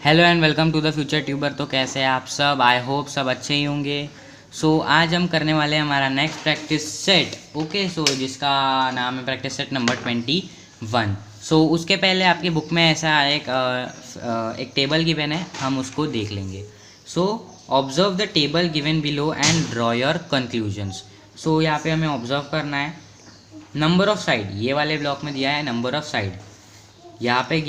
Hello and welcome to the future tuber. तो कैसे हैं आप सब? आई होप सब अच्छे ही होंगे। आज हम करने वाले हैं हमारा नेक्स्ट प्रैक्टिस सेट। ओके, जिसका नाम है प्रैक्टिस सेट नंबर 21। उसके पहले आपकी बुक में ऐसा एक टेबल गिवन है, हम उसको देख लेंगे। Observe the table given below and draw your conclusions. यहाँ पे हमें ऑब्जर्व करना है नंबर ऑफ साइड। ये वाले ब्लॉक में दिया है नंबर ऑफ साइड। यहाँ पे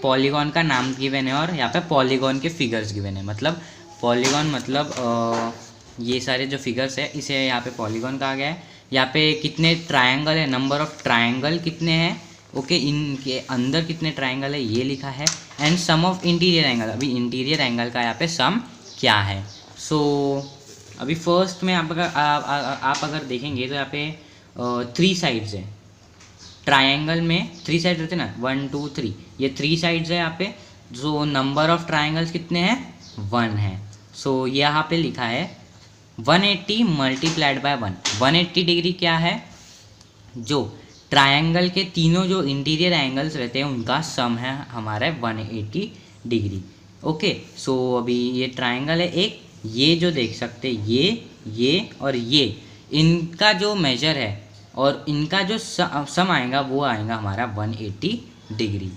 पॉलीगॉन का नाम गिवन है और यहाँ पे पॉलीगॉन के फिगर्स गिवन है। मतलब पॉलीगॉन मतलब ये सारे जो फिगर्स है इसे यहाँ पे पॉलीगॉन कहा गया है। यहाँ पे कितने ट्रायंगल है, नंबर ऑफ ट्रायंगल कितने हैं, ओके, इनके अंदर कितने ट्रायंगल है ये लिखा है। And some of interior angle, अभी इंटीरियर एंगल का यहाँ पे सम क्या है। अभी फर्स्ट में आप अगर देखेंगे तो यहाँ पे 3 साइड्स है। ट्रायंगल में 3 साइड रहते हैं ना, 1 2 3, ये 3 साइड्स है। यहाँ पे जो नंबर ऑफ ट्रायंगल्स कितने हैं, 1 है। यहाँ पे लिखा है 180 मल्टीप्लाइड बाय 1। 180 डिग्री क्या है, जो ट्रायंगल के तीनों जो इंटीरियर एंगल्स रहते हैं उनका सम है हमारा 180 डिग्री। ओके, अभी ये ट्रायंगल है एक, ये जो देख सकते हैं ये और ये, इनका जो मेजर है और इनका जो सम आएगा वो आएगा हमारा 180 डिग्री।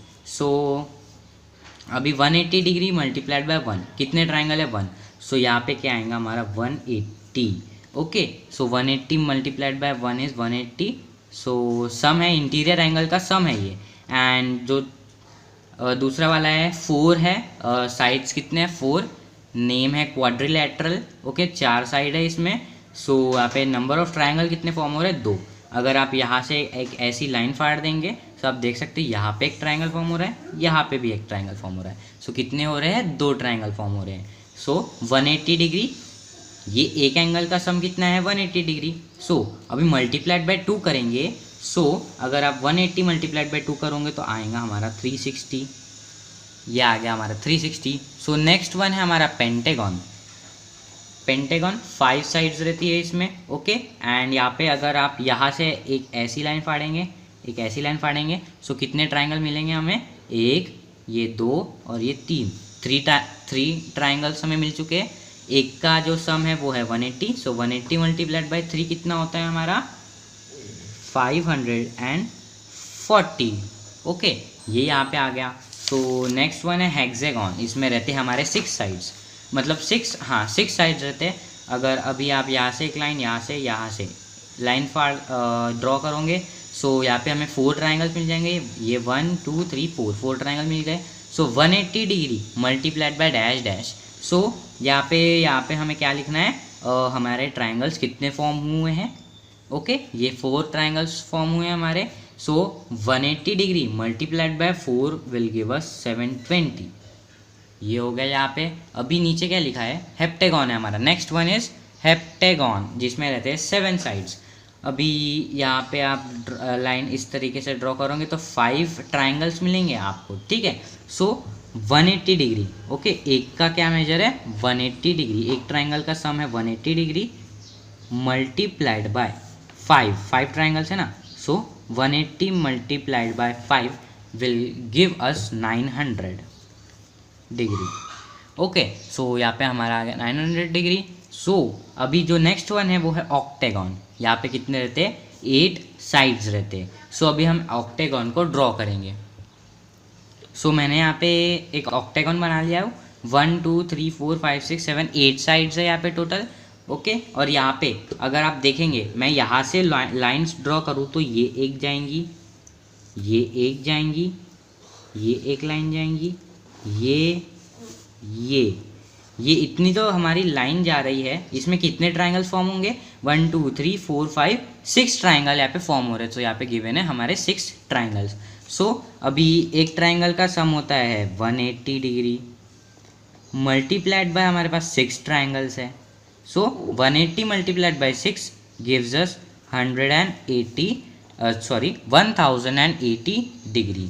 अभी 180 डिग्री मल्टीप्लाइड बाय 1, कितने ट्रायंगल है 1। यहाँ पे क्या आएगा हमारा 180। Okay, 180 multiplied by 1 is 180। सम है, इंटीरियर एंगल का सम है ये। एंड जो दूसरा वाला है 4 है, साइड्स कितने हैं 4, नेम है क्वाड्रिलैटरल। ओके, 4 साइड है इसमें। यहाँ पे नंबर ऑफ ट्रायंगल कितने फॉर्म हो रहे हैं, 2। अगर आप यहाँ से एक ऐसी लाइन फाड़ देंगे तो आप देख सकते हैं यहाँ पे एक ट्रायंगल फॉर्म हो रहा है, यहाँ पे भी एक ट्रायंगल फॉर्म हो रहा है। कितने हो रहे हैं, 2 ट्रायंगल फॉर्म हो रहे हैं। 180 डिग्री, ये एक एंगल का सम कितना है 180 डिग्री। अभी मल्टीप्लाइड बाय 2 करेंगे। अगर आप 180 मल्टीप्लाइड बाय 2 करोगे तो आएगा हमारा 360। ये आ गया हमारा 360। नेक्स्ट वन है हमारा पेंटेगॉन। पेंटेगॉन 5 साइड्स रहती है इसमें। ओके, एंड यहाँ पे अगर आप यहाँ से एक ऐसी लाइन फाड़ेंगे, एक ऐसी लाइन फाड़ेंगे, कितने ट्रायंगल मिलेंगे हमें, 1, ये 2 और ये 3। 3 ट्रायंगल्स हमें मिल चुके हैं। एक का जो सम है वो है 180। 180 मल्टीप्लाइड बाय 3 कितना होता है हमारा 540। ओके, ये यहाँ पे आ गया। नेक्स्ट वन है हेक्सागन। इसमें रहते हैं हमारे 6 साइड्स, मतलब 6 साइड्स रहते हैं। अगर अभी आप यहाँ से एक लाइन, यहाँ से लाइन ड्रॉ करोगे, यहाँ पे हमें 4 ट्रायंगल्स मिल जाएंगे। ये 1 2 3 4 ट्रायंगल मिल गए। 180 degree multiplied by dash dash. यहाँ पे हमें क्या लिखना है, हमारे ट्रायंगल्स कितने फॉर्म हुए हैं। ओके, ये 4 ट्रायंगल्स फॉर्म हुए हैं हमारे। 180 degree multiplied by 4 will give अस 720। ये हो गया यहाँ पे। अभी नीचे क्या लिखा है, हेप्टेगॉन है हमारा। नेक्स्ट वन इज हेप्टेगॉन, जिसमें रहते हैं 7 साइड्स। अभी यहाँ पे आप लाइन इस तरीके से ड्रॉ करोगे तो 5 ट्रायंगल्स मिलेंगे आपको, ठीक है। 180 डिग्री। ओके, एक का क्या मेजर है 180 डिग्री, एक ट्रायंगल का सम है 180 डिग्री मल्टीप्लाइड बाय 5 ट्रायंगल्स है ना। 180 multiplied by 5 will give us 900 degree. Okay, यहाँ पे हमारा आ गया 900 डिग्री। अभी जो नेक्स्ट वन है वो है ऑक्टेगॉन। यहाँ पे कितने रहते हैं, 8 साइड्स रहते हैं। अभी हम ऑक्टेगॉन को ड्रॉ करेंगे। मैंने यहाँ पे एक ऑक्टेगॉन बना लिया हूँ। 1 2 3 4 5 6 7 8 साइड्स है यहाँ पे टोटल। ओके, और यहाँ पे अगर आप देखेंगे, मैं यहाँ से लाइन्स ड्रॉ करूँ तो ये एक जाएंगी, ये एक जाएंगी, ये एक लाइन जाएंगी, ये इतनी तो हमारी लाइन जा रही है। इसमें कितने ट्रायंगल्स फॉर्म होंगे, 1 2 3 4 5 6 ट्रायंगल यहाँ पे फॉर्म हो रहे हैं। यहाँ पे गिवन है हमारे 6 ट्रायंगल्स। अभी एक ट्रायंगल का सम होता है 180 डिग्री मल्टीप्लाइड बाय हमारे पास 6 ट्रायंगल्स है। 180 multiplied by 6 gives us 1080 degree.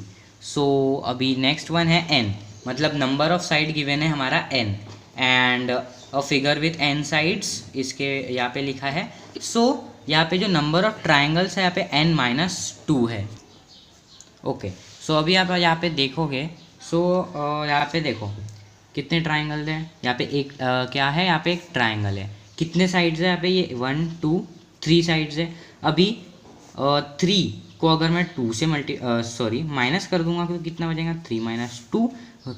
अभी नेक्स्ट वन है n, मतलब नंबर ऑफ साइड गिवन है हमारा n and a figure with n sides, इसके यहाँ पे लिखा है। यहाँ पे जो नंबर ऑफ ट्रायंगल्स है यहाँ पे n-2 है। ओके, अभी आप यहाँ पे देखोगे, सो यहाँ पे देखो कितने ट्राइंगल हैं। यहाँ पे एक क्या है, यहाँ पे एक ट्राइंगल है। कितने साइड्स है यहाँ पे, ये 1 2 3 साइड्स है। अभी 3 को अगर मैं 2 से माइनस कर दूंगा तो कितना बचेगा, 3 माइनस 2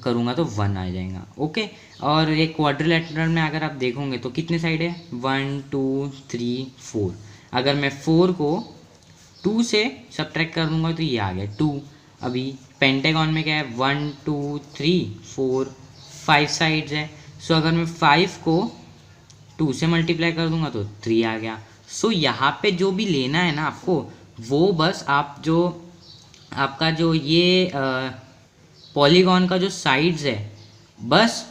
करूँगा तो 1 आ जाएगा। ओके, और ये क्वाड्रिलेटरल में अगर आप देखोगे तो कितने साइड है, 1 2 3 4। अगर मैं 4 को 2 से सब्ट्रैक्ट कर दूंगा तो ये आ गया 2। अभी पेंटागन में क्या है, 1 2 3 4 5 साइड्स है। सो अगर मैं 5 को 2 से मल्टीप्लाई कर दूंगा तो 3 आ गया। सो यहाँ पे जो भी लेना है ना आपको, वो बस आप जो आपका जो ये पॉलीगॉन का जो साइड्स है, बस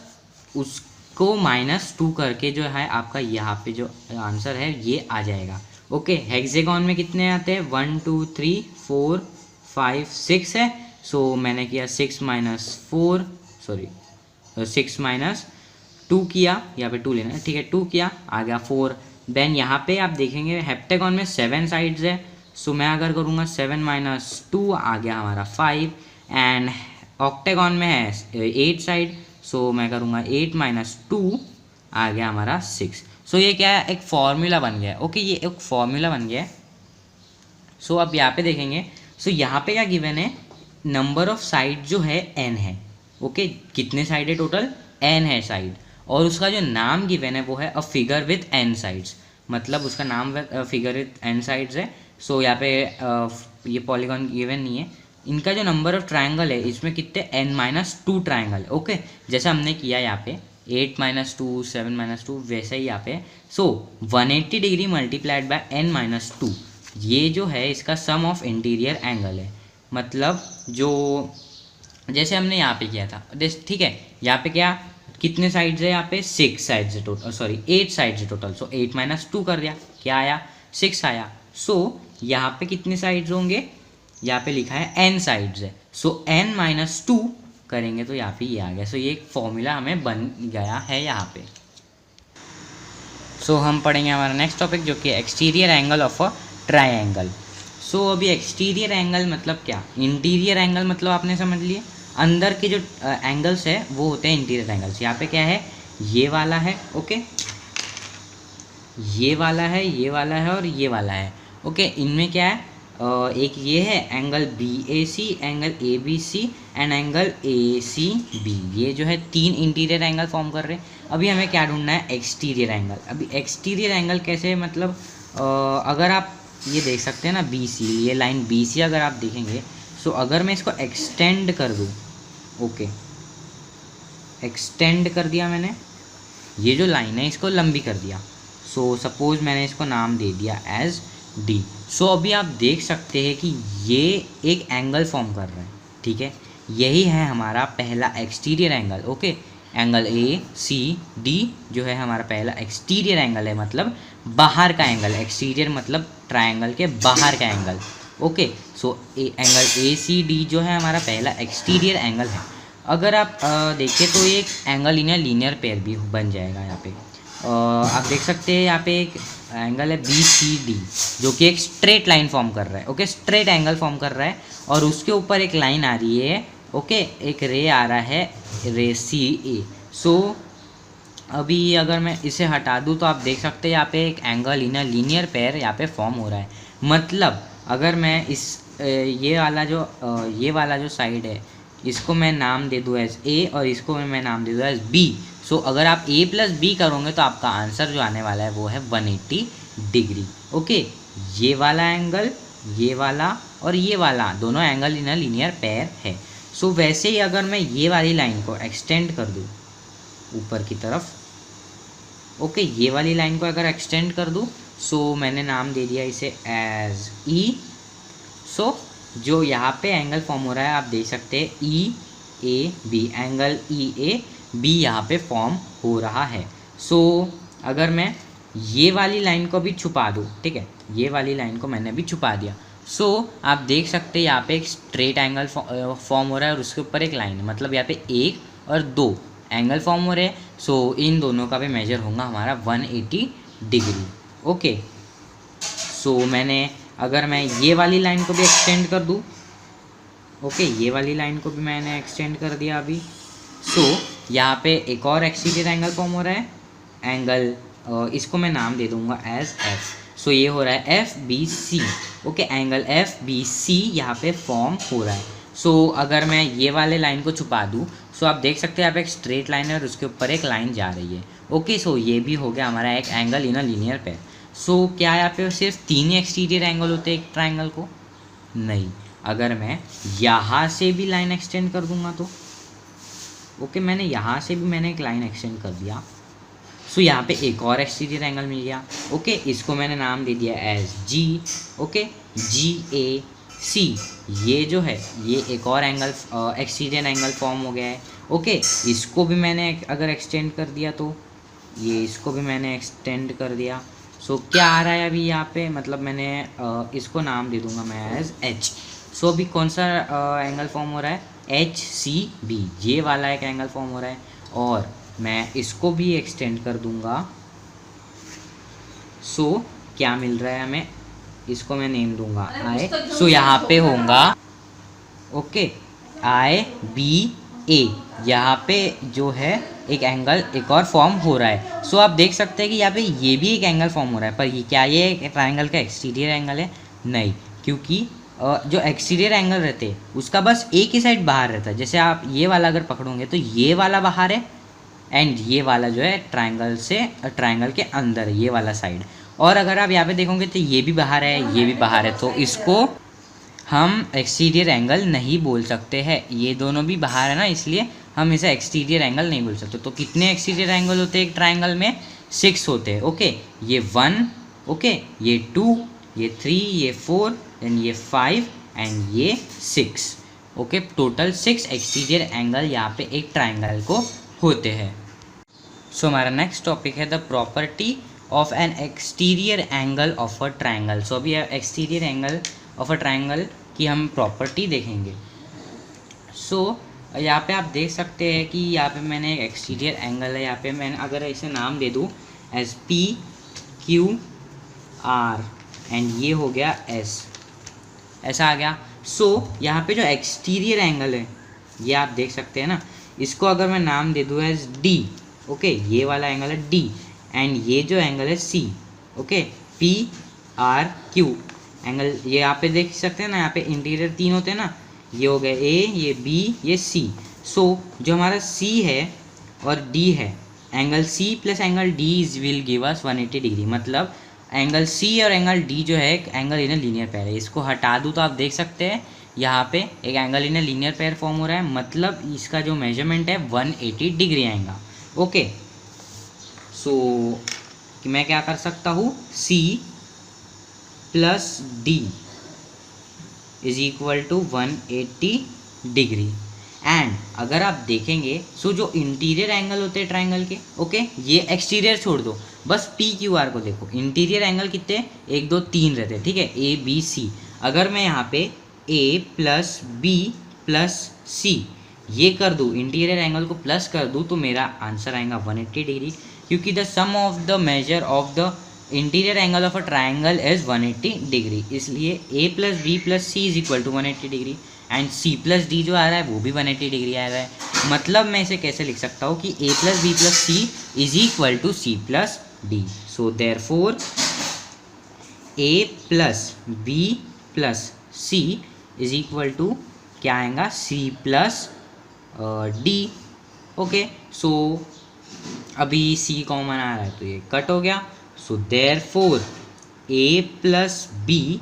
उसको -2 करके जो है आपका यहाँ पे जो आंसर है ये आ जाएगा। ओके, हेक्सागन में कितने आते हैं, 1 2 3 4 5 6 है। सो मैंने किया 6 माइनस 2 किया, यहाँ पे 2 लेना है, ठीक है, 2 किया, आ गया 4। देन यहाँ पे आप देखेंगे हेप्टागन में 7 साइड्स है। सो मैं अगर करूँगा 7 माइनस 2 आ गया हमारा 5। एंड ऑक्टागन में है 8 साइड। सो मैं करूँगा 8 माइनस 2 आ गया हमारा 6। सो ये क्या है, एक फॉर्मूला बन गया है। ओके, ये एक फॉर्मूला बन गया है। सो अब यहाँ पे देखेंगे, सो यहाँ पे क्या गिवन है, नंबर ऑफ साइड जो है n है। ओके, कितने साइड है टोटल, n है साइड, और उसका जो नाम गिवन है वो है a figure with n sides, मतलब उसका नाम फिगर विथ n साइड्स है। सो यहाँ पे ये पॉलीगॉन गिवन नहीं है। इनका जो नंबर ऑफ ट्रायंगल है इसमें कितने, n-2 ट्रायंगल। ओके, जैसा हमने किया यहाँ पे 8 माइनस 2 7 माइनस 2, वैसे ही यहाँ पे। सो 180 डिग्री मल्टीप्लाइड बाय n-2, ये जो है इसका सम ऑफ इंटीरियर एंगल है। मतलब जो जैसे हमने यहाँ पे किया था, ठीक है, यहाँ पे क्या कितने साइड्स है, यहाँ पे 6 साइड्स है टोटल, 8 साइड्स है टोटल। सो 8 माइनस 2 कर दिया, क्या आया, 6 आया। सो यहाँ पे कितने साइड्स होंगे, यहाँ पे लिखा है n साइड्स है। सो n-2 करेंगे तो यहाँ पे ये आ गया। सो ये एक फॉर्मूला हमें बन गया है यहाँ पे। सो हम पढ़ेंगे हमारा नेक्स्ट टॉपिक जो कि exterior angle of a triangle. So अभी एक्सटीरियर एंगल मतलब क्या, इंटीरियर एंगल मतलब आपने समझ लिए, अंदर के जो एंगल्स है वो होते हैं इंटीरियर एंगल्स। यहाँ पे क्या है, ये वाला है, ओके, ये वाला है, ये वाला है और ये वाला है। ओके, इनमें क्या है, एक ये है angle BAC, angle ABC and angle ACB। ये जो है 3 इंटीरियर एंगल फॉर्म कर रहे हैं। अभी हमें क्या ढूंढना है, एक्सटीरियर एंगल। अभी एक्सटीरियर एंगल कैसे, मतलब अगर आप ये देख सकते हैं ना BC, ये लाइन BC अगर आप देखेंगे, सो अगर मैं इसको एक्सटेंड कर दूँ, ओके, एक्सटेंड कर दिया मैंने, ये जो लाइन है इसको लंबी कर दिया। सो सपोज मैंने इसको नाम दे दिया एज D। सो अभी आप देख सकते हैं कि ये एक एंगल फॉर्म कर रहा है, ठीक है, यही है हमारा पहला exterior angle. Okay, angle ACD जो है हमारा पहला एक्सटीरियर एंगल है, मतलब बाहर का एंगल। एक्सटीरियर मतलब ट्रायंगल के बाहर का angle. Okay, so angle ACD जो है हमारा पहला एक्सटीरियर एंगल है। अगर आप देखिए तो एक एंगल इन लीनियर पेयर भी बन जाएगा। यहाँ पे आप देख सकते हैं, यहाँ पे एक एंगल है BCD जो कि एक स्ट्रेट लाइन फॉर्म कर रहा है। ओके, स्ट्रेट एंगल फॉर्म कर रहा है और उसके ऊपर एक लाइन आ रही है। ओके, एक रे आ रहा है, रे CA। सो अभी अगर मैं इसे हटा दूँ तो आप देख सकते हैं यहाँ पे एक एंगल इन लीनियर पेयर यहाँ पे फॉर्म हो रहा है। मतलब अगर मैं इस ये वाला जो साइड है इसको मैं नाम दे दूँ एज A और इसको मैं नाम दे दूँ एज B। सो अगर आप A प्लस B करोगे तो आपका आंसर जो आने वाला है वो है 180 डिग्री। ओके, ये वाला एंगल, ये वाला और ये वाला दोनों एंगल इन लीनियर पेयर है। सो वैसे ही अगर मैं ये वाली लाइन को एक्सटेंड कर दूँ ऊपर की तरफ, ओके, ये वाली लाइन को अगर एक्सटेंड कर दूँ, सो मैंने नाम दे दिया इसे एज E। सो जो यहाँ पे एंगल फॉर्म हो रहा है आप देख सकते हैं EAB, एंगल EAB यहाँ पे फॉर्म हो रहा है। सो अगर मैं ये वाली लाइन को भी छुपा दूँ, ठीक है, ये वाली लाइन को मैंने भी छुपा दिया। सो आप देख सकते हैं यहाँ पे एक स्ट्रेट एंगल फॉर्म हो रहा है और उसके ऊपर एक लाइन है, मतलब यहाँ पे 1 और 2 एंगल फॉर्म हो रहे हैं। सो इन दोनों का भी मेजर होगा हमारा 180 डिग्री। ओके, सो अगर मैं ये वाली लाइन को भी एक्सटेंड कर दूँ, ओके, ये वाली लाइन को भी मैंने एक्सटेंड कर दिया अभी। सो यहाँ पे एक और एक्सटीरियर एंगल फॉर्म हो रहा है, एंगल इसको मैं नाम दे दूंगा एज एफ। सो ये हो रहा है F B C. Okay, angle F B C यहाँ पे फॉर्म हो रहा है। सो अगर मैं ये वाले लाइन को छुपा दूँ, सो आप देख सकते हैं यहाँ पे एक स्ट्रेट लाइन है और उसके ऊपर एक लाइन जा रही है। ओके, सो ये भी हो गया हमारा एक angle in a linear pair. So क्या यहाँ पे सिर्फ 3 ही एक्सटीरियर एंगल होते हैं एक ट्राइंगल को? नहीं, अगर मैं यहाँ से भी लाइन एक्सटेंड कर दूंगा तो ओके, मैंने यहाँ से भी मैंने एक लाइन एक्सटेंड कर दिया। सो यहाँ पे एक और एक्सटीरियर एंगल मिल गया। ओके, इसको मैंने नाम दे दिया एज जी। ओके, जी ए सी, ये जो है ये एक और एंगल एक्सटीरियर एंगल फॉर्म हो गया है। ओके, इसको भी मैंने अगर एक्सटेंड कर दिया तो ये इसको भी मैंने एक्सटेंड कर दिया। सो क्या आ रहा है अभी यहाँ पे, मतलब मैंने इसको नाम दे दूंगा मैं एज एच। सो अभी कौन सा एंगल फॉर्म हो रहा है? एच सी बी, ये वाला एक एंगल फॉर्म हो रहा है। और मैं इसको भी एक्सटेंड कर दूंगा। सो क्या मिल रहा है हमें, इसको मैं नेम दूंगा आई। सो यहाँ पे होगा ओके आई बी ए, यहाँ पे जो है एक एंगल एक और फॉर्म हो रहा है। सो आप देख सकते हैं कि यहाँ पे ये भी एक एंगल फॉर्म हो रहा है, पर ये क्या ये ट्राइंगल का एक्सटीरियर एंगल है? नहीं, क्योंकि जो एक्सटीरियर एंगल रहते हैं उसका बस एक ही साइड बाहर रहता है। जैसे आप ये वाला अगर पकड़ोगे तो ये वाला बाहर है एंड ये वाला जो है ट्राइंगल से ट्राइंगल के अंदर है, ये वाला साइड। और अगर आप यहाँ पे देखोगे तो ये भी बाहर है, ये भी बाहर है, तो इसको हम एक्सटीरियर एंगल नहीं बोल सकते हैं। ये दोनों भी बाहर है ना, इसलिए हम इसे एक्सटीरियर एंगल नहीं बोल सकते। तो कितने एक्सटीरियर एंगल होते हैं एक ट्राइंगल में? 6 होते हैं। ओके, ये 1, ओके, ये 2, ये 3, ये 4, देन ये 5 एंड ये 6। ओके, टोटल 6 एक्सटीरियर एंगल यहाँ पे एक ट्राइंगल को होते हैं। सो हमारा नेक्स्ट टॉपिक है the property of an exterior angle of a triangle. So अभी exterior angle of a triangle की हम प्रॉपर्टी देखेंगे। सो यहाँ पे आप देख सकते हैं कि यहाँ पे मैंने एक एक्सटीरियर एंगल है, यहाँ पे मैंने अगर इसे नाम दे दूँ as P Q R and ये हो गया एस, ऐसा आ गया। सो यहाँ पे जो एक्सटीरियर एंगल है ये आप देख सकते हैं ना, इसको अगर मैं नाम दे दूँ एज डी। ओके, ये वाला एंगल है डी एंड ये जो एंगल है C. Okay, P R Q angle, ये यहाँ पे देख सकते हैं ना, यहाँ पे इंटीरियर 3 होते हैं ना, ये हो गए ए, ये बी, ये सी। सो जो हमारा सी है और डी है, angle C plus angle D is will give us 180 degree. मतलब एंगल सी और एंगल डी जो है एक angle in a linear pair है। इसको हटा दूँ तो आप देख सकते हैं यहाँ पे एक angle in a linear pair form हो रहा है, मतलब इसका जो मेजरमेंट है 180 डिग्री आएगा। ओके, सो मैं क्या कर सकता हूँ, C plus D is equal to 180 degree. And अगर आप देखेंगे सो जो इंटीरियर एंगल होते हैं ट्राइंगल के, ओके, ये एक्सटीरियर छोड़ दो, बस पी क्यू आर को देखो। इंटीरियर एंगल कितने? 1 2 3 रहते हैं, ठीक है, ए बी सी। अगर मैं यहाँ पे ए प्लस बी प्लस सी ये कर दूँ, इंटीरियर एंगल को प्लस कर दूँ, तो मेरा आंसर आएगा 180 डिग्री, क्योंकि the sum of the measure of the interior angle of a triangle is 180 degree. इसलिए A plus B plus C is equal to 180 degree and C plus D जो आ रहा है वो भी 180 डिग्री आ रहा है। मतलब मैं इसे कैसे लिख सकता हूँ कि A plus B plus C is equal to C plus D. So therefore A plus B plus C is equal to क्या आएगा? C plus D. Okay, so अभी सी कॉमन आ रहा है तो ये कट हो गया। So therefore A plus B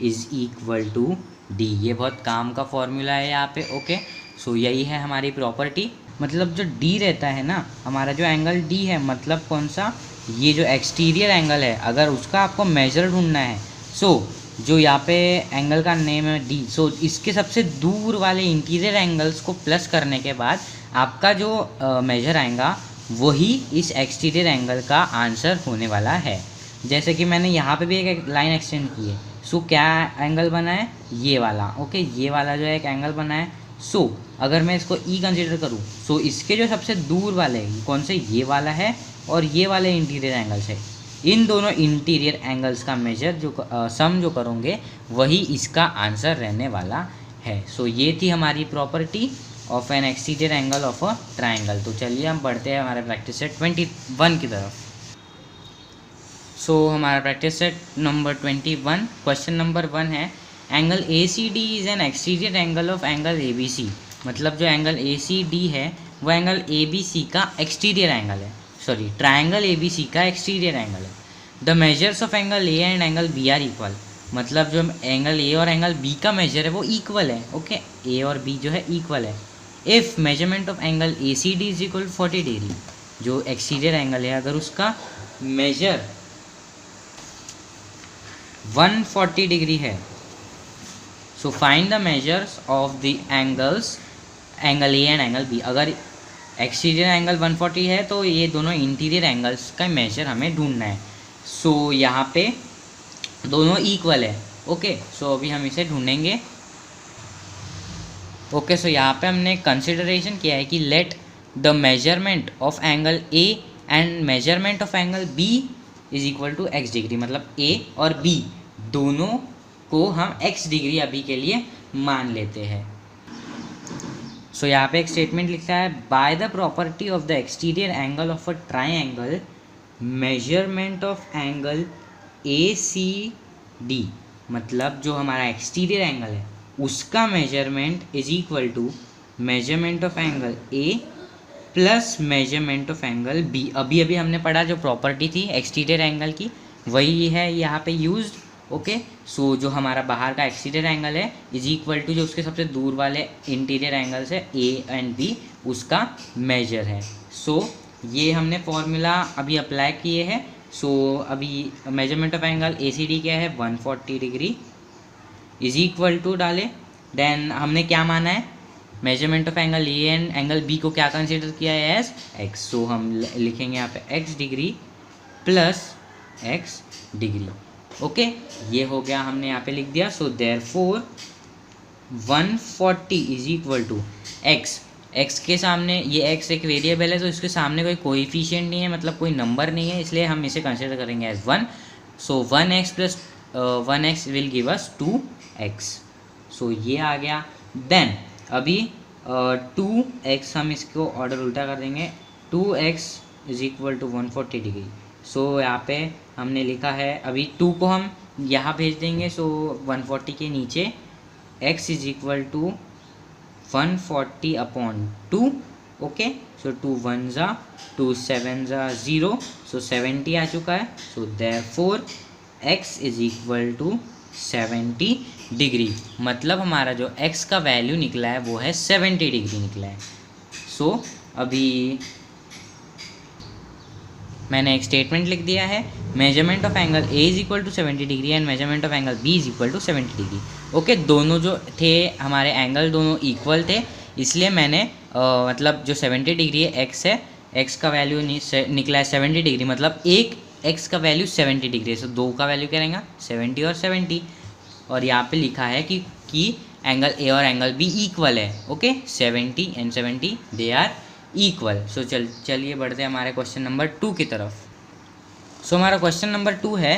is equal to D. ये बहुत काम का फॉर्मूला है यहाँ पे। ओके, सो यही है हमारी प्रॉपर्टी। मतलब जो डी रहता है ना, हमारा जो एंगल डी है, मतलब कौन सा? ये जो एक्सटीरियर एंगल है, अगर उसका आपको मेजर ढूंढना है, सो जो यहाँ पे एंगल का नेम है डी, सो इसके सबसे दूर वाले इंटीरियर एंगल्स को प्लस करने के बाद आपका जो मेजर आएगा वही इस एक्सटीरियर एंगल का आंसर होने वाला है। जैसे कि मैंने यहाँ पे भी एक लाइन एक्सटेंड की है। सो क्या एंगल बना है? ये वाला। ओके, ये वाला जो है एक एंगल बना है। सो अगर मैं इसको ई कंसिडर करूँ, सो इसके जो सबसे दूर वाले कौन से? ये वाला है और ये वाले इंटीरियर एंगल्स है। इन दोनों इंटीरियर एंगल्स का मेजर जो सम जो करोगे वही इसका आंसर रहने वाला है। सो ये थी हमारी property of an exterior angle of a triangle. तो चलिए हम बढ़ते हैं हमारे प्रैक्टिस सेट 21 की तरफ। सो हमारा practice set number 21, question number 1 है angle A C D is an exterior angle of angle A B C. मतलब जो एंगल ए सी डी है वो एंगल ए बी सी का एक्सटीरियर एंगल है, sorry triangle A B C का exterior angle है। The measures of angle A and angle B are equal. मतलब जो एंगल ए और एंगल बी का मेजर है वो इक्वल है। ओके, ए और बी जो है इक्वल है। If measurement of angle A C D is equal 40 degree, जो एक्सटीरियर एंगल है अगर उसका मेजर 140 डिग्री है, so find the measures of the angles angle A and angle B. अगर एक्सटीरियर एंगल 140 है तो ये दोनों इंटीरियर एंगल्स का मेजर हमें ढूंढना है। सो यहाँ पे दोनों इक्वल है। ओके, सो अभी हम इसे ढूंढेंगे। ओके, सो यहाँ पे हमने कंसिडरेशन किया है कि let the measurement of angle A and measurement of angle B is equal to X degree. मतलब ए और बी दोनों को हम एक्स डिग्री अभी के लिए मान लेते हैं। सो यहाँ पे एक स्टेटमेंट लिखा है by the property of the exterior angle of a triangle measurement of angle A C D. मतलब जो हमारा एक्सटीरियर एंगल है उसका measurement is equal to measurement of angle A plus measurement of angle B. अभी अभी हमने पढ़ा जो प्रॉपर्टी थी एक्सटीरियर एंगल की वही है यहाँ पे यूज्ड। ओके, सो जो हमारा बाहर का एक्सटीरियर एंगल है इज इक्वल टू जो उसके सबसे दूर वाले इंटीरियर एंगल से ए एंड बी उसका मेजर है। सो ये हमने फॉर्मूला अभी अप्लाई किए हैं। सो अभी measurement of angle A C D क्या है 140 डिग्री इज इक्वल टू डाले। देन हमने क्या माना है measurement of angle A and angle B को क्या कंसीडर किया है एज एक्स। सो हम लिखेंगे यहाँ पे x degree plus x degree. Okay, ये हो गया, हमने यहाँ पे लिख दिया। So therefore 140 is equal to x. X के सामने ये एक्स एक वेरिएबल है तो इसके सामने कोई कोएफिशिएंट नहीं है, मतलब कोई नंबर नहीं है, इसलिए हम इसे कंसिडर करेंगे as 1। So 1x plus 1x will give us 2x। So ये आ गया। देन अभी 2x हम इसको ऑर्डर उल्टा कर देंगे। 2x is equal to 140 degree. So यहाँ पे हमने लिखा है अभी 2 को हम यहाँ भेज देंगे। सो 140 के नीचे x is equal to 140 upon 2। Okay, so 2 1 जा 2 7 जा 0, सो 70 आ चुका है। So therefore x is equal to 70 degree. मतलब हमारा जो x का वैल्यू निकला है वो है 70 डिग्री निकला है। सो अभी मैंने एक स्टेटमेंट लिख दिया है measurement of angle A is equal to 70 degree and measurement of angle B is equal to 70 degree. Okay, दोनों जो थे हमारे एंगल दोनों इक्वल थे, इसलिए मैंने मतलब जो 70 डिग्री है एक्स है, एक्स का वैल्यू निकला है 70 डिग्री, मतलब एक एक्स का वैल्यू 70 डिग्री है। सो दो का वैल्यू क्या रहेगा 70 और 70। और यहाँ पे लिखा है कि एंगल ए और एंगल बी इक्वल है। Okay, 70 and 70 they are equal. So चलिए बढ़ते हैं हमारे क्वेश्चन नंबर 2 की तरफ। सो हमारा क्वेश्चन नंबर 2 है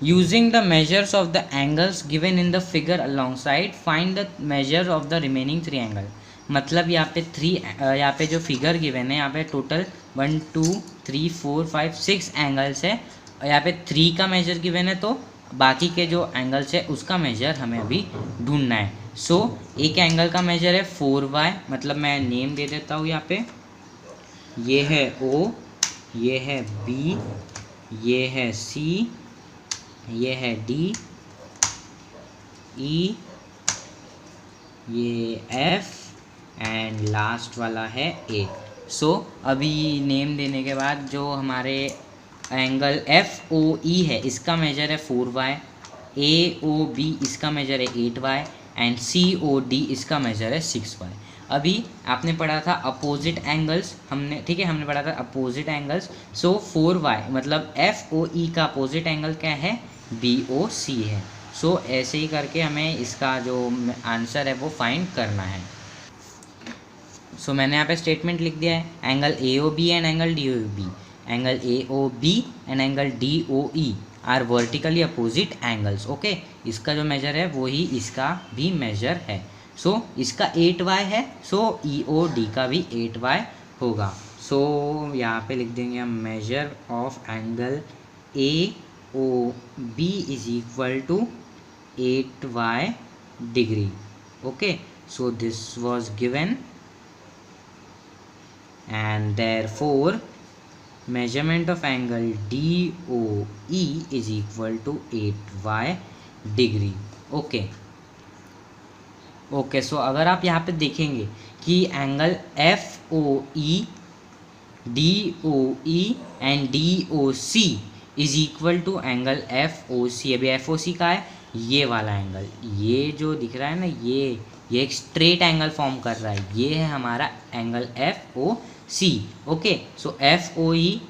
using the measures of the angles given in the figure alongside find the measure of the remaining 3 angle. मतलब यहाँ पे जो फिगर गिवन है यहाँ पे टोटल 1 2 3 4 5 6 एंगल्स है। यहाँ पे 3 का मेजर गिवन है तो बाकी के जो एंगल्स है उसका मेजर हमें अभी ढूंढना है। सो एक एंगल का मेजर है 4y, मतलब मैं नेम दे देता हूँ यहाँ पे, ये है O, ये है B, ये है C, ये है D, E, ये F एंड लास्ट वाला है A। सो अभी नेम देने के बाद जो हमारे एंगल FOE है इसका मेजर है 4y, AOB इसका मेजर है 8y एंड COD इसका मेजर है 6y। अभी आपने पढ़ा था अपोजिट एंगल्स, हमने पढ़ा था अपोजिट एंगल्स। सो 4y मतलब FOE का अपोजिट एंगल क्या है BOC है। सो ऐसे ही करके हमें इसका जो आंसर है वो फाइंड करना है। सो मैंने यहाँ पे स्टेटमेंट लिख दिया है angle AOB and angle DOB, angle AOB and angle DOE are vertically opposite angles. Okay, इसका जो मेजर है वो ही इसका भी मेजर है। सो इसका 8y है, सो EOD का भी 8y होगा। सो यहाँ पे लिख देंगे हम measure of angle AOB is equal to 8y degree. Okay, so this was given and therefore measurement of angle DOE is equal to 8y degree. Okay okay, so अगर आप यहाँ पे देखेंगे कि angle FOE, DOE and DOC is equal to angle FOC। अभी FOC का है ये वाला एंगल, ये जो दिख रहा है ना, ये एक स्ट्रेट एंगल फॉर्म कर रहा है, ये है हमारा angle FOC। Okay, so FOE,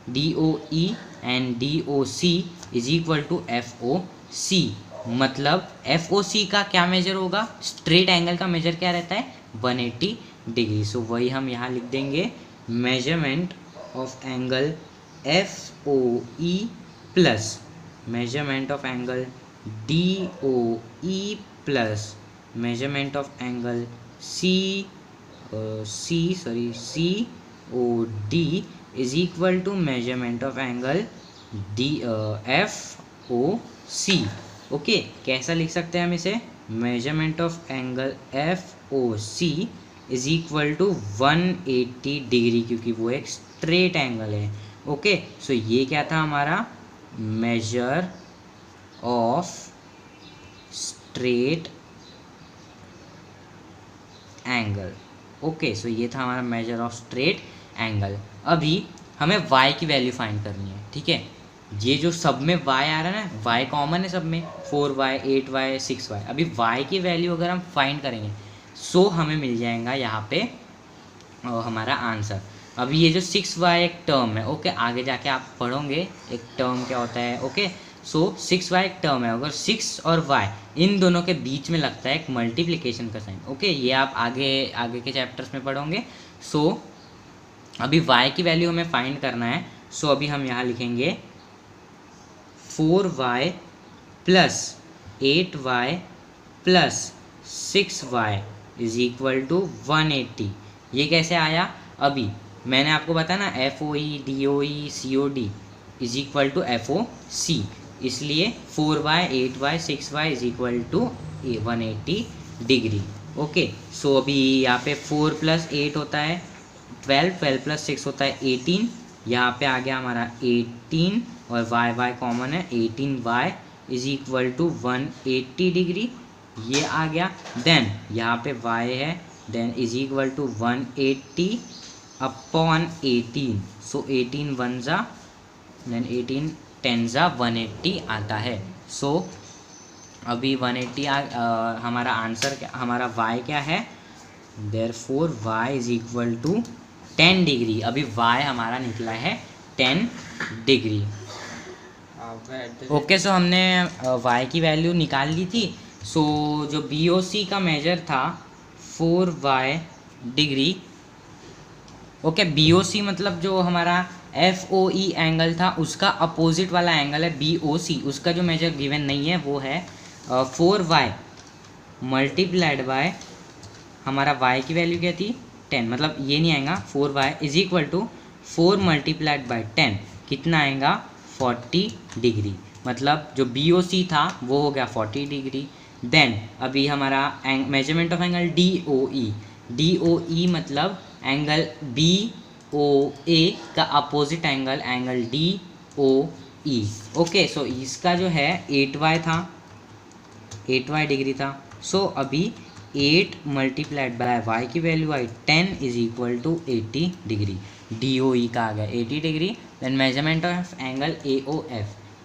DOE and DOC is equal to FOC। मतलब FOC का क्या मेजर होगा, स्ट्रेट एंगल का मेजर क्या रहता है, 180 डिग्री। सो वही हम यहाँ लिख देंगे measurement of angle FOE plus measurement of angle DOE plus measurement of angle COD is equal to measurement of angle FOC। Okay, कैसा लिख सकते हैं हम इसे, measurement of angle FOC is equal to 180 degree, क्योंकि वो एक स्ट्रेट एंगल है। ओके, सो ये क्या था हमारा measure of straight angle. Okay, so ये था हमारा मेजर ऑफ स्ट्रेट एंगल। अभी हमें y की वैल्यू फाइंड करनी है। ठीक है, ये जो सब में y आ रहा है ना, y कॉमन है सब में, 4y 8y 6y। अभी y की वैल्यू अगर हम फाइंड करेंगे सो हमें मिल जाएगा यहाँ पे हमारा आंसर। अभी ये जो 6y एक टर्म है, ओके, आगे जाके आप पढ़ोगे एक टर्म क्या होता है। ओके, सो 6y एक टर्म है, अगर 6 और y इन दोनों के बीच में लगता है एक मल्टीप्लिकेशन का साइन। ओके, ये आप आगे के चैप्टर्स में पढ़ोगे। सो अभी y की वैल्यू हमें फाइंड करना है। सो अभी हम यहाँ लिखेंगे 4y plus 8y plus 6y is equal to 180। ये कैसे आया, अभी मैंने आपको बताया ना FOE, DOE, COD is equal to FOC, इसलिए 4y 8y 6y is equal to 180 degree. Okay, so अभी यहाँ पे 4 प्लस 8 होता है 12, 12 प्लस 6 होता है 18, यहाँ पे आ गया हमारा 18 और y कॉमन है, 18y is equal to 180 degree, ये आ गया। देन यहाँ पे y है, then is equal to 180 upon 18, so 18 1 जा, देन 18 10 जा 180 आता है। सो अभी 180 हमारा आंसर हमारा y क्या है, therefore y is equal to 10 degree. अभी y हमारा निकला है 10 डिग्री। ओके, सो हमने y की वैल्यू निकाल ली थी। सो जो BOC का मेजर था 4y डिग्री। ओके, BOC मतलब जो हमारा FOE एंगल था उसका अपोजिट वाला एंगल है BOC, उसका जो मेजर गिवन नहीं है वो है 4y मल्टीप्लाइड बाय हमारा y की वैल्यू क्या थी 10, मतलब ये नहीं आएगा, 4y is equal to 4 multiplied by 10 कितना आएगा 40 डिग्री, मतलब जो BOC था वो हो गया 40 डिग्री। देन अभी हमारा मेजरमेंट ऑफ एंगल DOE मतलब एंगल BOA का अपोजिट एंगल DOE। ओके, सो इसका जो है 8y था, 8y डिग्री था। सो अभी 8 मल्टीप्लाइड बाय y की वैल्यू आई 10 is equal to 80 degree, DOE का आ गया 80 degree. Then measurement of angle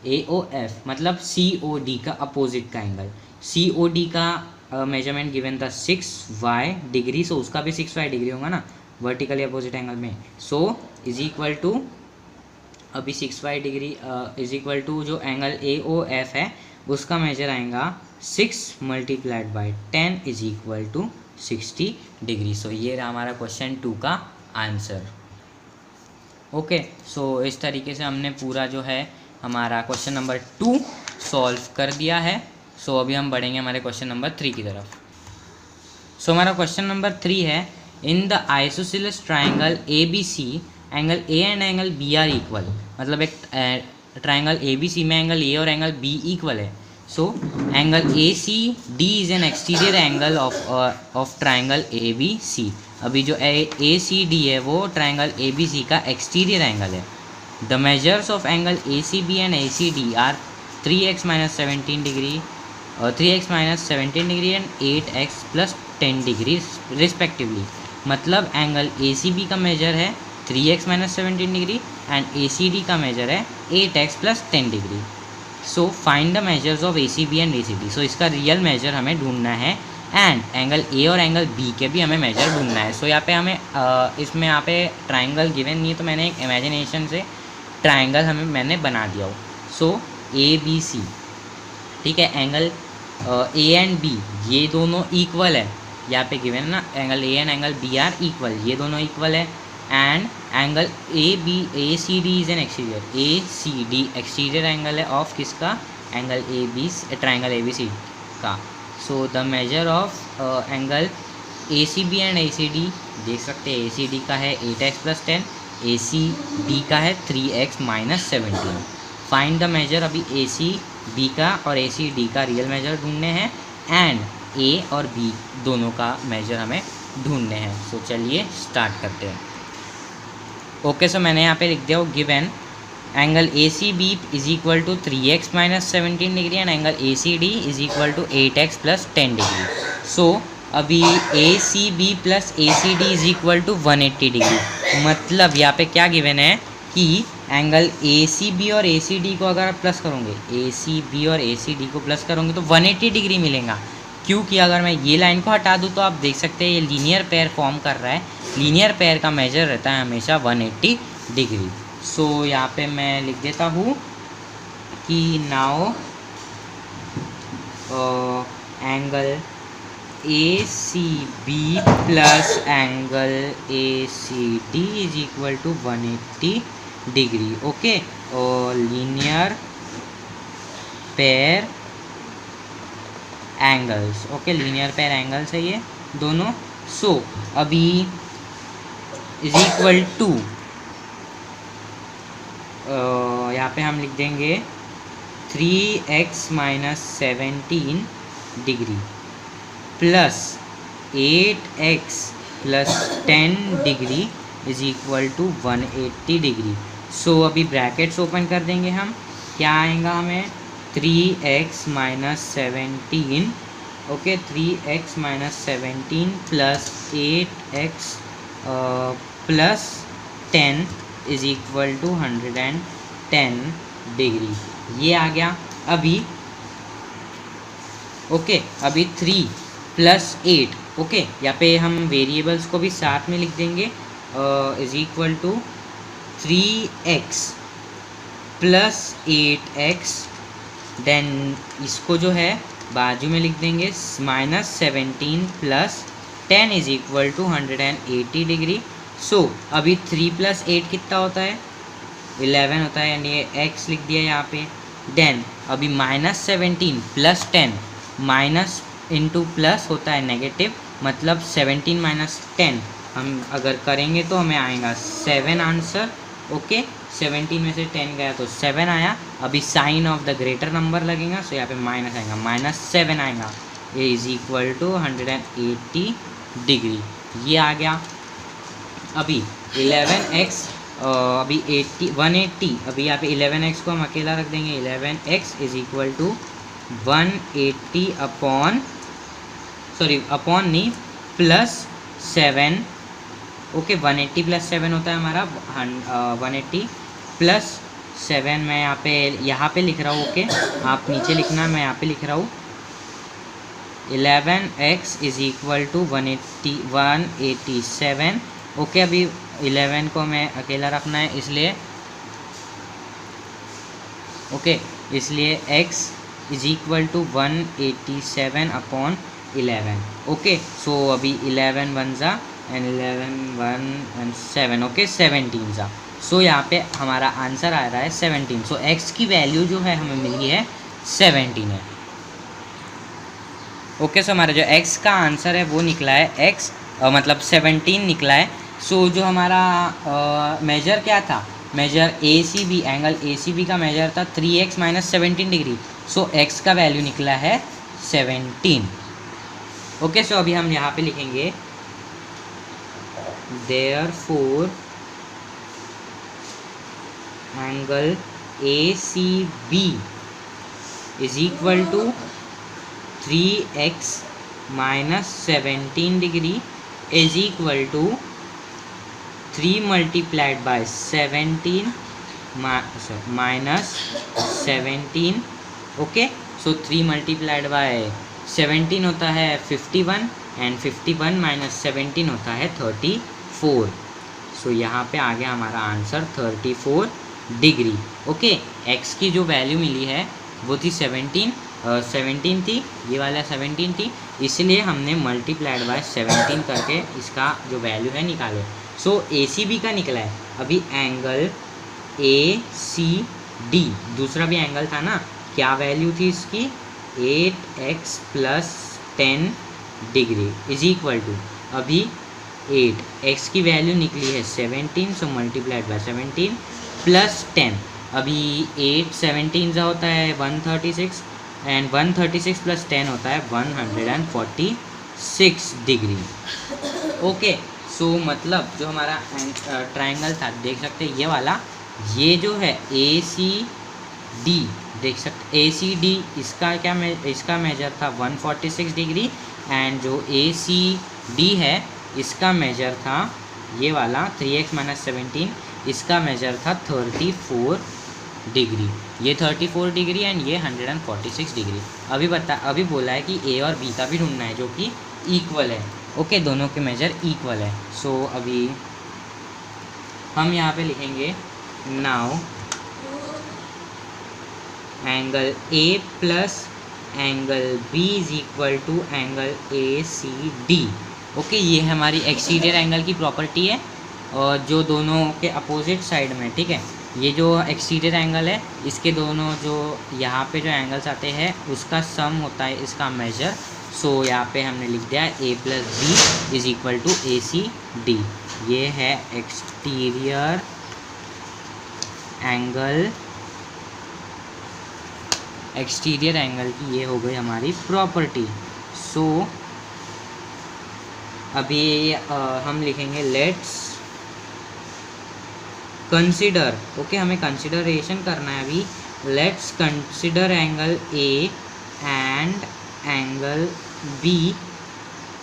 AOF मतलब COD का अपोजिट का एंगल, COD का मेजरमेंट गिवन था 6y डिग्री, सो उसका भी 6y डिग्री होगा ना वर्टिकली अपोजिट एंगल में। सो इज इक्वल टू अभी 6y degree is equal to जो एंगल AOF है उसका मेजर आएगा 6 multiplied by 10 is equal to 60 degree. So ये रहा हमारा क्वेश्चन 2 का आंसर। ओके, सो इस तरीके से हमने पूरा जो है हमारा क्वेश्चन नंबर 2 सॉल्व कर दिया है। सो अभी हम बढ़ेंगे हमारे क्वेश्चन नंबर 3 की तरफ। सो हमारा क्वेश्चन नंबर 3 है, in the isosceles triangle A B C angle A and angle B are equal. मतलब एक ट्राइंगल ए बी सी में एंगल ए और एंगल बी इक्वल है। So angle A C D is an exterior angle of triangle A B C. अभी जो ए C D है वो triangle A B C का एक्सटीरियर एंगल है। The measures of angle A C B and A C D are 3x minus 17 degree और 3x minus 17 degree and 8x plus 10 degree respectively. मतलब angle A C B का measure है 3x minus 17 degree and A C D का measure है 8x plus 10 degree. So find the measures of A C B and A C D. सो इसका real major हमें ढूंढना है and angle A और angle B के भी हमें मेजर ढूंढना है। सो यहाँ पे हमें इसमें यहाँ पे ट्राइंगल गिवन नहीं है, तो मैंने एक इमेजिनेशन से ट्राइंगल मैंने बना दिया हो। सो ए बी सी, ठीक है, एंगल ए एंड बी ये दोनों इक्वल है, यहाँ पे गिवन है ना, angle A and angle B are equal, ये दोनों इक्वल है। And angle A C D is an exterior, A C D exterior angle है ऑफ किसका, angle A B, triangle A B C का। So the measure of angle A C B and A C D देख सकते हैं, ए C D का है 8x plus 10, ए C B का है 3x minus 17। Find the major, अभी ए सी बी का और ए सी डी का रियल मेजर ढूंढने हैं एंड ए और बी दोनों का मेजर हमें ढूंढने हैं। सो चलिए स्टार्ट करते हैं। ओके, सो मैंने यहाँ पे लिख दिया given angle A C B is equal to 3x minus 17 degree and angle A C D is equal to 8x plus 10 degree. So अभी A C B plus A C D is equal to 180 degree. मतलब यहाँ पे क्या given है कि angle A C B और ए C D को अगर आप प्लस करोगे, ए सी बी और ए सी डी को प्लस करोगे तो 180 डिग्री मिलेगा। क्योंकि अगर मैं ये लाइन को हटा दूँ तो आप देख सकते हैं ये लीनियर पेयर फॉर्म कर रहा है। लीनियर पेयर का मेजर रहता है हमेशा 180 डिग्री। सो यहाँ पे मैं लिख देता हूँ कि now angle A C B plus angle A C D is equal to 180 degree. Okay, और linear pair angles, okay, linear pair angles है ये दोनों। सो अभी इज इक्वल टू यहाँ पे हम लिख देंगे 3x minus 17 degree plus 8x plus 10 degree is equal to 180 degree. So अभी ब्रैकेट्स ओपन कर देंगे हम, क्या आएगा हमें 3x minus 17, okay, 3x minus 17 plus 8x plus 10 is equal to 110 degree. ये आ गया। अभी ओके, अभी 3 प्लस 8, ओके, यहाँ पे हम वेरिएबल्स को भी साथ में लिख देंगे, is equal to 3x plus 8x, then इसको जो है बाजू में लिख देंगे minus 17 plus 10 is equal to 180 degree. So अभी 3 प्लस 8 कितना होता है, 11 होता है, यानी ये x लिख दिया यहाँ पे। देन अभी minus 17 plus 10, minus into plus होता है नेगेटिव, मतलब 17 माइनस 10 हम अगर करेंगे तो हमें आएगा 7 आंसर। ओके, 17 में से 10 गया तो 7 आया। अभी sign of the greater number लगेगा, सो यहाँ पे माइनस आएगा, माइनस 7 आएगा, ये इज इक्वल टू 180 डिग्री। ये आ गया। अभी 11x अभी 180, अभी यहाँ पे 11x को हम अकेला रख देंगे, 11x is equal to 180 upon नहीं प्लस 7, ओके, 180 प्लस 7 होता है हमारा 180 प्लस 7। मैं यहाँ पे लिख रहा हूँ, ओके, आप नीचे लिखना, मैं यहाँ पे लिख रहा हूँ 11x is equal to 187। Okay, अभी 11 को मैं अकेला रखना है इसलिए, ओके, इसलिए x is equal to 187 upon 11। Okay, so अभी 11 1 ज़ा एंड 11 1 एंड 7, ओके, 17 ज़ा, सो यहाँ पे हमारा आंसर आ रहा है 17। सो x की वैल्यू जो है हमें मिली है 17 है। ओके, सो हमारा जो x का आंसर है वो निकला है x मतलब 17 निकला है। सो जो हमारा मेजर क्या था, मेजर ACB, एंगल ACB का मेजर था 3x माइनस 17 डिग्री। सो x का वैल्यू निकला है 17। ओके, सो अभी हम यहाँ पे लिखेंगे therefore angle ACB is equal to 3x minus 17 degree is equal to 3 multiplied by 17 minus 17। Okay, so 3 multiplied by 17 होता है 51 एंड 51 माइनस 17 होता है 34। सो यहाँ पे आ गया हमारा आंसर 34 डिग्री। ओके, x की जो वैल्यू मिली है वो थी 17 थी, ये वाला 17 थी, इसलिए हमने मल्टीप्लाइड बाय 17 करके इसका जो वैल्यू है निकाले। सो ACB का निकला है। अभी एंगल ACD दूसरा भी एंगल था ना, क्या वैल्यू थी इसकी 8x plus 10 degree is equal to, अभी 8x की वैल्यू निकली है 17, सो मल्टीप्लाइड बाय 17 प्लस 10, अभी 8 17 का होता है 136 एंड 136 प्लस 10 होता है 146 डिग्री। ओके, सो मतलब जो हमारा ट्रायंगल था, देख सकते हैं ये वाला, ये जो है ACD, देख सकते ACD इसका क्या इसका मेजर था 146 डिग्री एंड जो ACD है इसका मेजर था ये वाला 3x माइनस 17, इसका मेजर था 34 डिग्री, ये 34 डिग्री एंड ये 146 डिग्री। अभी बोला है कि A और B का भी ढूंढना है जो कि इक्वल है। ओके, दोनों के मेजर इक्वल है। सो अभी हम यहाँ पे लिखेंगे now angle A plus angle B is equal to angle ACD। Okay, ये हमारी एक्सटीरियर एंगल की प्रॉपर्टी है और जो दोनों के अपोजिट साइड में, ठीक है, ये जो एक्सटीरियर एंगल है इसके दोनों जो यहाँ पे जो एंगल्स आते हैं उसका सम होता है इसका मेजर। सो यहाँ पे हमने लिख दिया A plus B is equal to ACD। ये है एक्सटीरियर एंगल की ये हो गई हमारी प्रॉपर्टी। सो अभी हम लिखेंगे लेट्स कंसिडर। ओके, हमें कंसिडरेशन करना है अभी। Let's consider angle A and angle B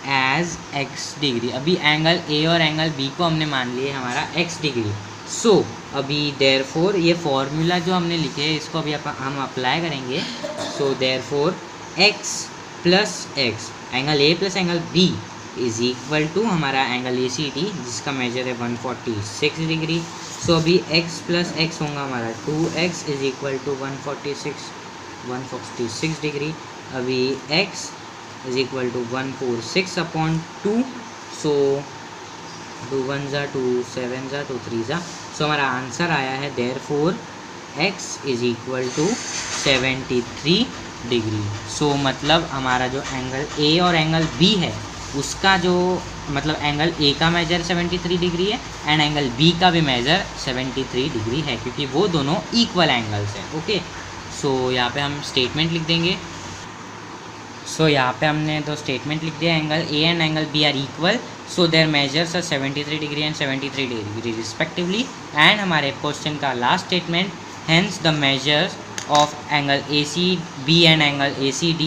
as x degree. अभी एंगल A और एंगल B को हमने मान लिया हमारा x डिग्री। सो अभी देयरफॉर ये फॉर्मूला जो हमने लिखे है इसको अभी हम अप्लाई करेंगे। So therefore x plus x angle A plus angle B is equal to हमारा एंगल ACD जिसका मेजर है 146 डिग्री। सो अभी x प्लस x होगा हमारा 2x is equal to 146 degree. अभी x is equal to 146 upon 2। So 2 1 ज़ा 2 7 ज़ा 2 3 ज़ा। सो हमारा आंसर आया है therefore x is equal to 73 degree. So मतलब हमारा जो एंगल A और एंगल B है उसका जो मतलब एंगल A का मेजर 73 डिग्री है एंड एंगल B का भी मेजर 73 डिग्री है क्योंकि वो दोनों इक्वल एंगल्स हैं। ओके, सो यहाँ पे हम स्टेटमेंट लिख देंगे। सो यहाँ पे हमने दो स्टेटमेंट लिख दिया, angle A and angle B are equal, so their measures are 73 degree and 73 degree respectively. And हमारे क्वेश्चन का last statement, hence the measures of angle ACB and angle ACD,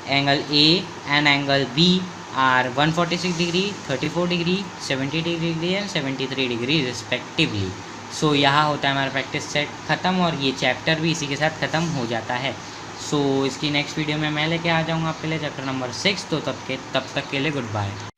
angle A and angle B are 146 degree, 34 degree, 70 degree and 73 degree respectively. So यहाँ होता है हमारा practice set ख़त्म और ये chapter भी इसी के साथ ख़त्म हो जाता है। सो इसकी नेक्स्ट वीडियो में मैं लेके आ जाऊँगा आपके लिए चैप्टर नंबर 6। तो तब तक के लिए गुड बाय।